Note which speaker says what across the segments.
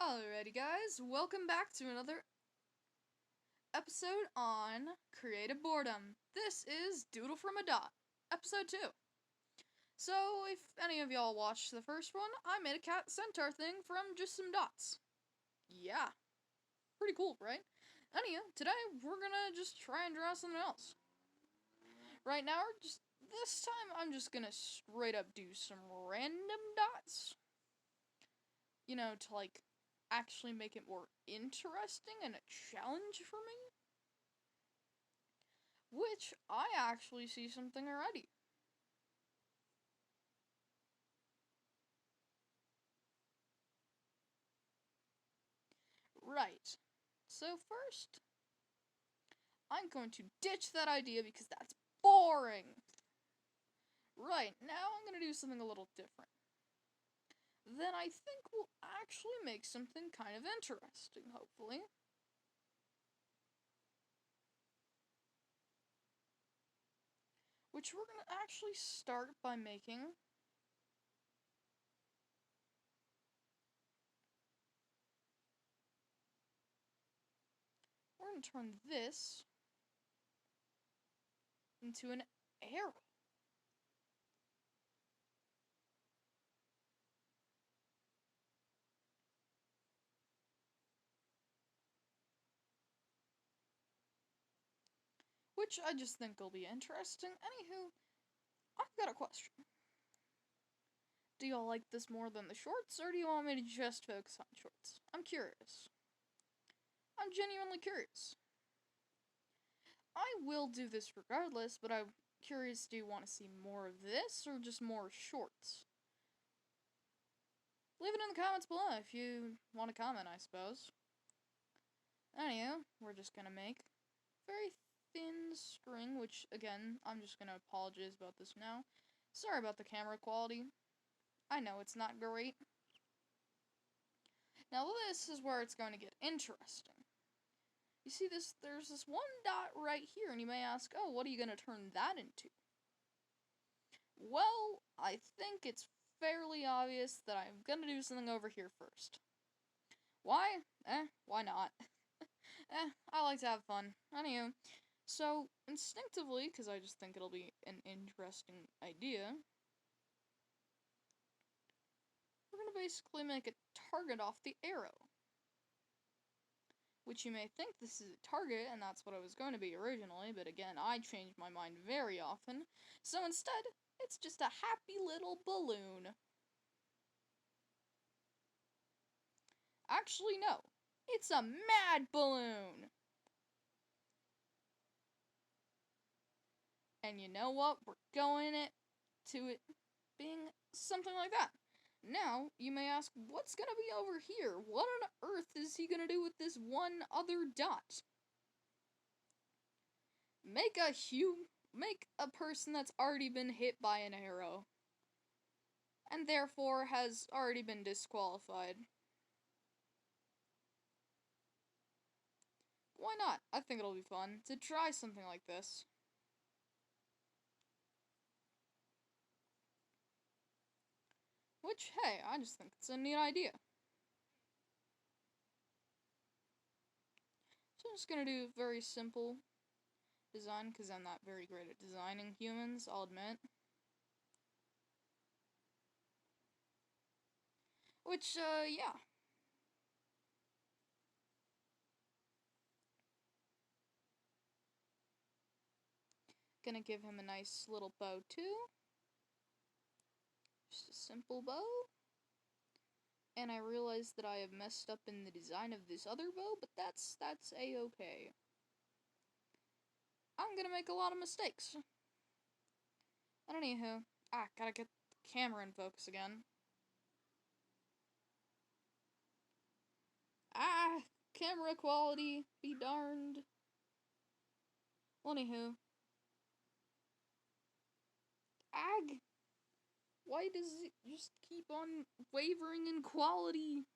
Speaker 1: Alrighty guys, welcome back to another episode on Creative Boredom. This is Doodle from a Dot, episode 2. So, if any of y'all watched the first one, I made a cat centaur thing from just some dots. Yeah, pretty cool, right? Anyhow, today we're gonna just try and draw something else. Right now, this time I'm just gonna straight up do some random dots. You know, to actually make it more interesting and a challenge for me. Which, I actually see something already. Right. So first, I'm going to ditch that idea because that's boring. Right, now I'm going to do something a little different. Then I think we'll actually make something kind of interesting, hopefully. Which we're going to actually start by making we're going to turn this into an arrow. Which I just think will be interesting. Anywho, I've got a question. Do y'all like this more than the shorts, or do you want me to just focus on shorts? I'm curious. I'm genuinely curious. I will do this regardless, but I'm curious, do you want to see more of this, or just more shorts? Leave it in the comments below if you want to comment, I suppose. Anywho, we're just gonna make very thin string, which, again, I'm just gonna apologize about this now. Sorry about the camera quality. I know it's not great. Now this is where it's going to get interesting. You see this, there's this one dot right here, and you may ask, oh, what are you going to turn that into? Well, I think it's fairly obvious that I'm going to do something over here first. Why? Why not? I like to have fun. Anywho, so instinctively, because I just think it'll be an interesting idea, we're going to basically make a target off the arrow. Which you may think this is a target, and that's what it was going to be originally, but again, I change my mind very often, so instead, it's just a happy little balloon. Actually, no. It's a mad balloon! And you know what? We're going to it being something like that. Now, you may ask, what's gonna be over here? What on earth is he gonna do with this one other dot? Make a person that's already been hit by an arrow. And therefore has already been disqualified. Why not? I think it'll be fun to try something like this. Which, hey, I just think it's a neat idea. So I'm just gonna do a very simple design, because I'm not very great at designing humans, I'll admit. Which, yeah. Gonna give him a nice little bow, too. Just a simple bow. And I realized that I have messed up in the design of this other bow, but that's a-okay. I'm gonna make a lot of mistakes. But anywho, gotta get the camera in focus again. Camera quality, be darned. Well, anywho. Why does it just keep on wavering in quality?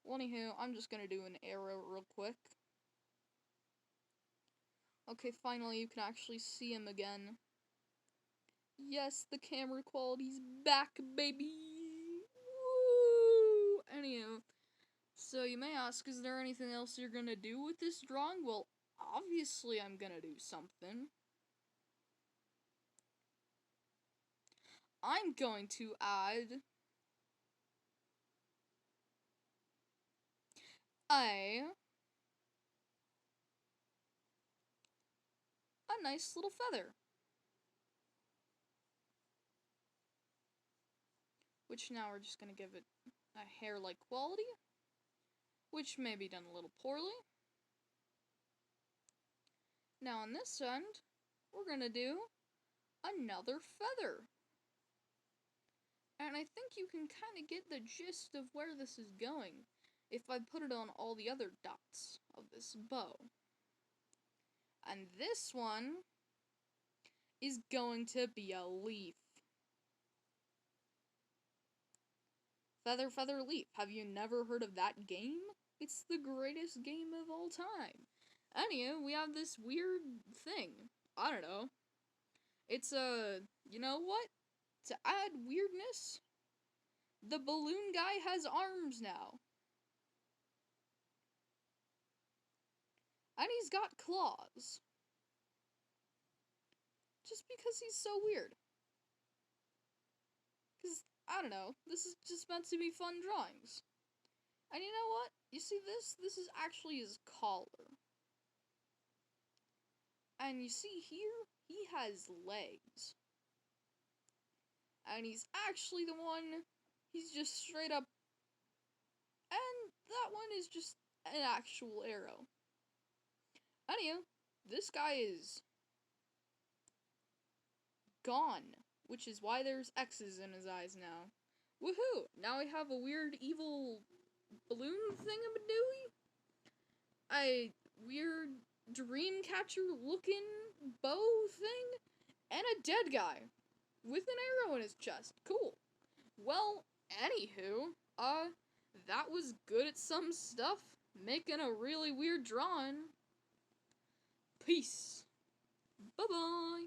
Speaker 1: Well, anywho, I'm just gonna do an arrow real quick. Okay, finally you can actually see him again. Yes, the camera quality's back, baby! Woo! Anywho. So you may ask, is there anything else you're gonna do with this drawing? Well, obviously I'm gonna do something. I'm going to add a nice little feather. Which now we're just gonna give it a hair-like quality, which may be done a little poorly. Now on this end, we're gonna do another feather. And I think you can kind of get the gist of where this is going if I put it on all the other dots of this bow. And this one is going to be a leaf. Feather, feather, leaf. Have you never heard of that game? It's the greatest game of all time. Anyway, we have this weird thing. I don't know. It's you know what? To add weirdness, the balloon guy has arms now. And he's got claws. Just because he's so weird. Because, I don't know, this is just meant to be fun drawings. And you know what? You see this? This is actually his collar. And you see here, he has legs. And he's actually the one, he's just straight up, and that one is just an actual arrow. Anywho, this guy is gone, which is why there's X's in his eyes now. Woohoo! Now I have a weird evil balloon thingamadooey? A weird dream catcher looking bow thing? And a dead guy with an arrow in his chest. Cool. Well, anywho, that was good at some stuff. Making a really weird drawing. Peace. Bye-bye.